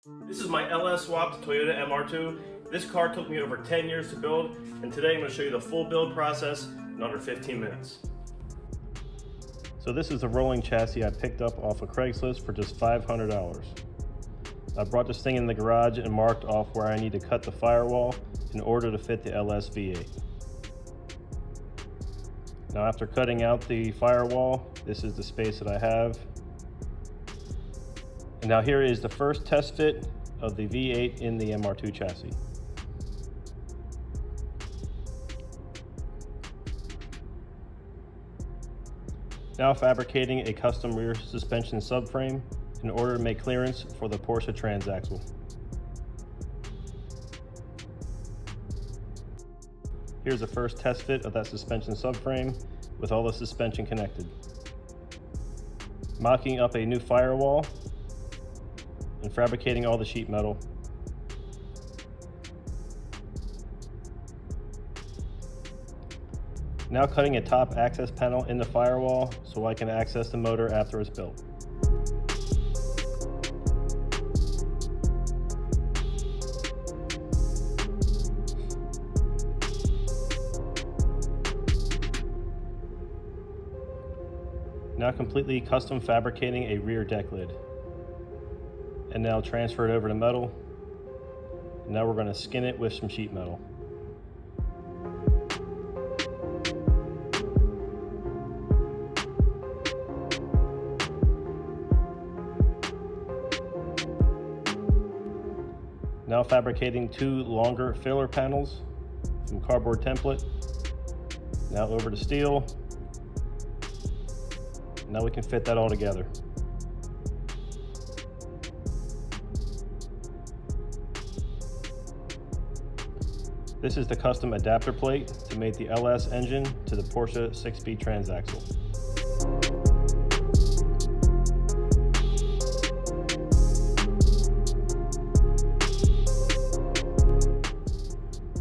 This is my LS swapped Toyota MR2. This car took me over 10 years to build, and today I'm going to show you the full build process in under 15 minutes. So this is the rolling chassis I picked up off of Craigslist for just $500. I brought this thing in the garage and marked off where I need to cut the firewall in order to fit the LS V8. Now after cutting out the firewall, this is the space that I have. And now here is the first test fit of the V8 in the MR2 chassis. Now fabricating a custom rear suspension subframe in order to make clearance for the Porsche transaxle. Here's the first test fit of that suspension subframe with all the suspension connected. Mocking up a new firewall and fabricating all the sheet metal. Now cutting a top access panel in the firewall so I can access the motor after it's built. Now completely custom fabricating a rear deck lid. And now transfer it over to metal. And now we're going to skin it with some sheet metal. Now fabricating two longer filler panels from cardboard template. Now over to steel. Now we can fit that all together. This is the custom adapter plate to mate the LS engine to the Porsche 6-speed transaxle.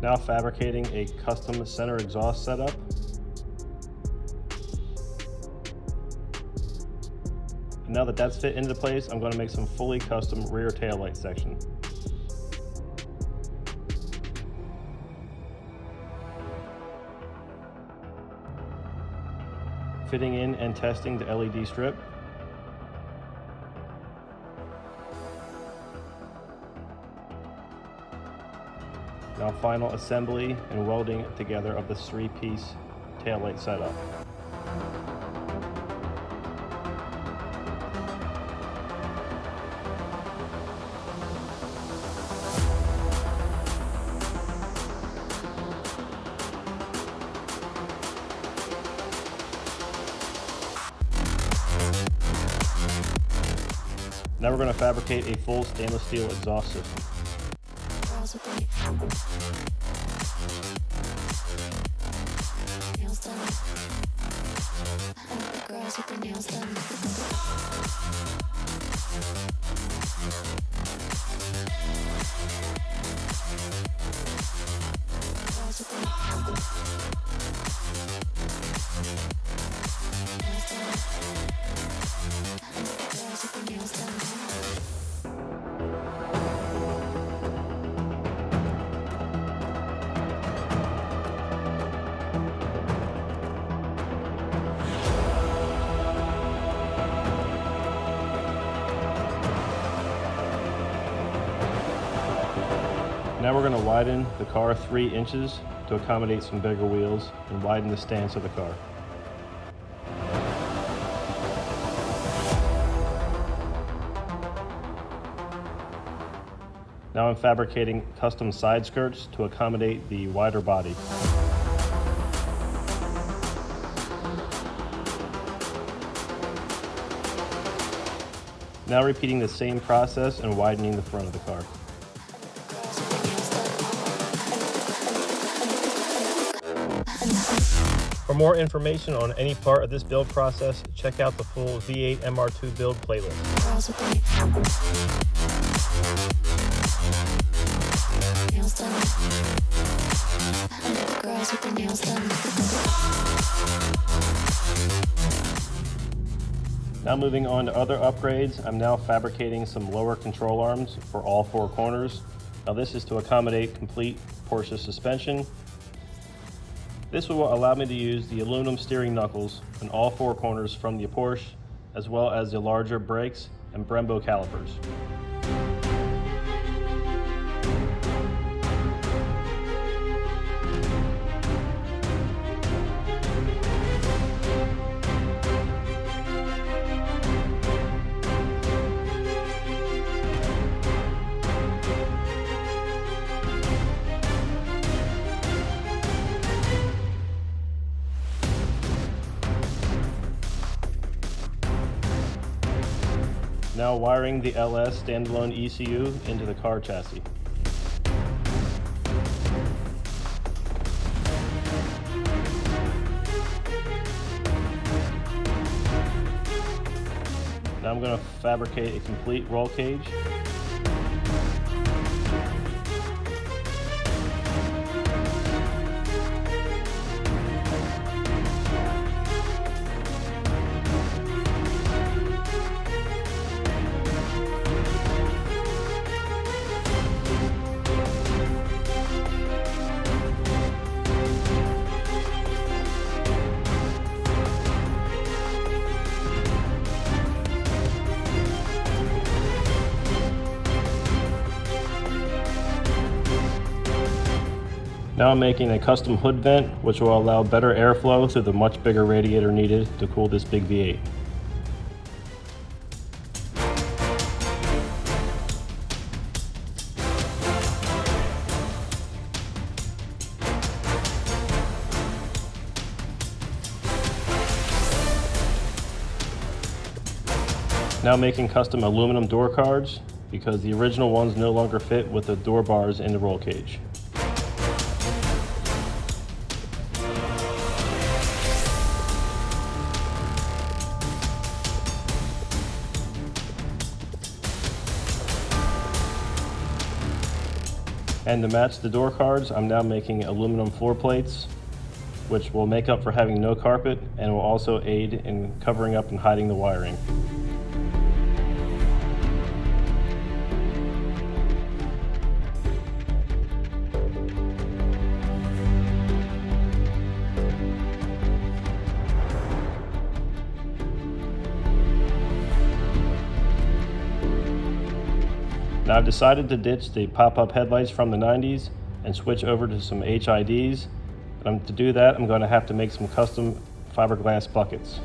Now fabricating a custom center exhaust setup. And now that that's fit into place, I'm going to make some fully custom rear taillight section. Fitting in and testing the LED strip. Now final assembly and welding together of the 3-piece taillight setup. Now we're going to fabricate a full stainless steel exhaust system. Now we're going to widen the car 3 inches to accommodate some bigger wheels and widen the stance of the car. Now I'm fabricating custom side skirts to accommodate the wider body. Now repeating the same process and widening the front of the car. For more information on any part of this build process, check out the full V8 MR2 build playlist. Now moving on to other upgrades, I'm now fabricating some lower control arms for all four corners. Now this is to accommodate complete Porsche suspension. This will allow me to use the aluminum steering knuckles in all four corners from the Porsche, as well as the larger brakes and Brembo calipers. Now wiring the LS standalone ECU into the car chassis. Now I'm going to fabricate a complete roll cage. Now I'm making a custom hood vent, which will allow better airflow through the much bigger radiator needed to cool this big V8. Now making custom aluminum door cards, because the original ones no longer fit with the door bars in the roll cage. And to match the door cards, I'm now making aluminum floor plates, which will make up for having no carpet and will also aid in covering up and hiding the wiring. Now I've decided to ditch the pop-up headlights from the 90s and switch over to some HIDs. And to do that, I'm going to have to make some custom fiberglass buckets.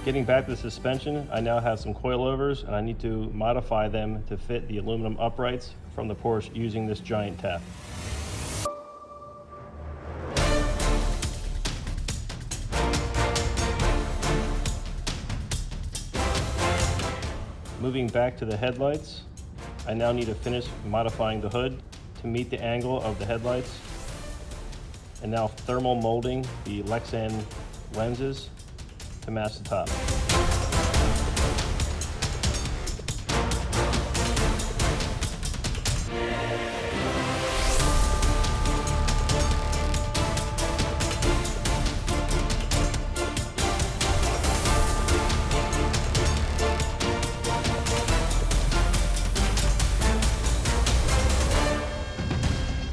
Getting back to the suspension, I now have some coilovers and I need to modify them to fit the aluminum uprights from the Porsche using this giant tap. Moving back to the headlights, I now need to finish modifying the hood to meet the angle of the headlights, and now thermal molding the Lexan lenses to match the top.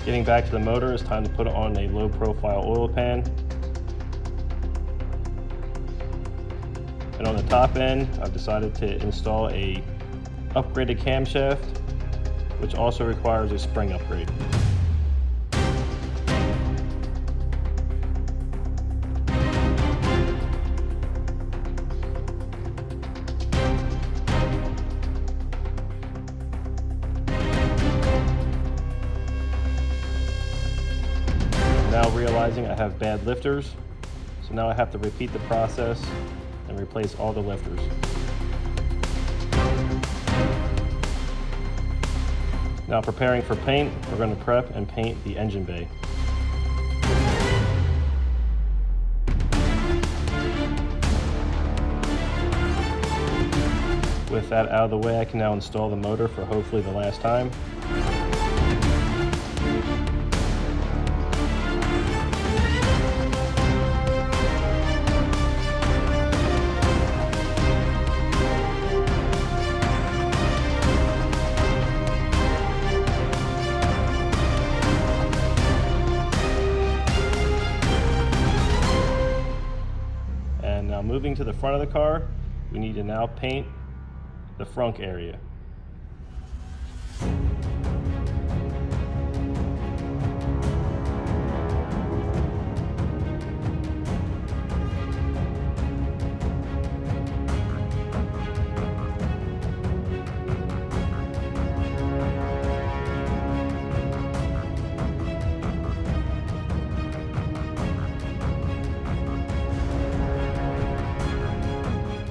Getting back to the motor, it's time to put on a low profile oil pan. And on the top end, I've decided to install a upgraded camshaft, which also requires a spring upgrade. Now realizing I have bad lifters, so now I have to repeat the process and replace all the lifters. Now preparing for paint, we're going to prep and paint the engine bay. With that out of the way, I can now install the motor for hopefully the last time. And now moving to the front of the car, we need to now paint the frunk area.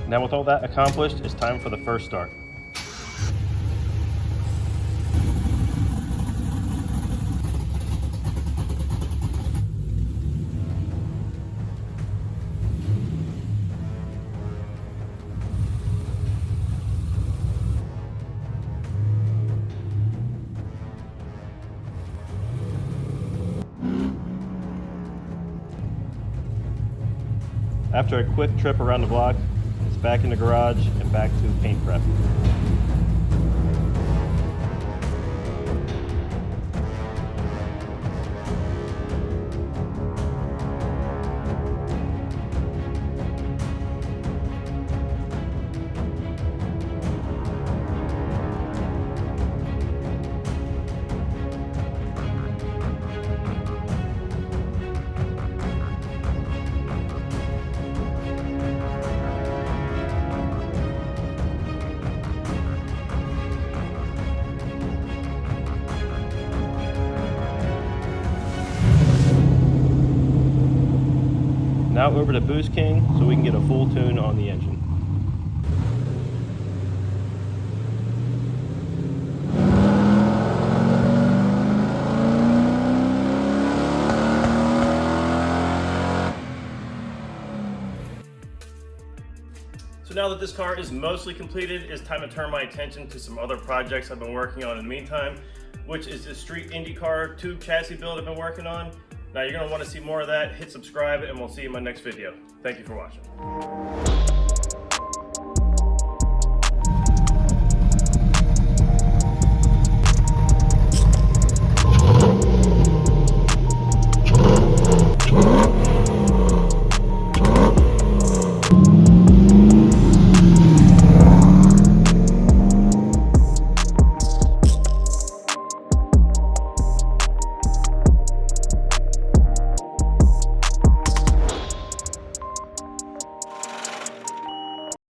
Now with all that accomplished, it's time for the first start. After a quick trip around the block, it's back in the garage and back to paint prep. Now over to Boost King so we can get a full tune on the engine. So now that this car is mostly completed, it's time to turn my attention to some other projects I've been working on in the meantime, which is the Street IndyCar tube chassis build I've been working on. Now you're going to want to see more of that. Hit subscribe and we'll see you in my next video. Thank you for watching.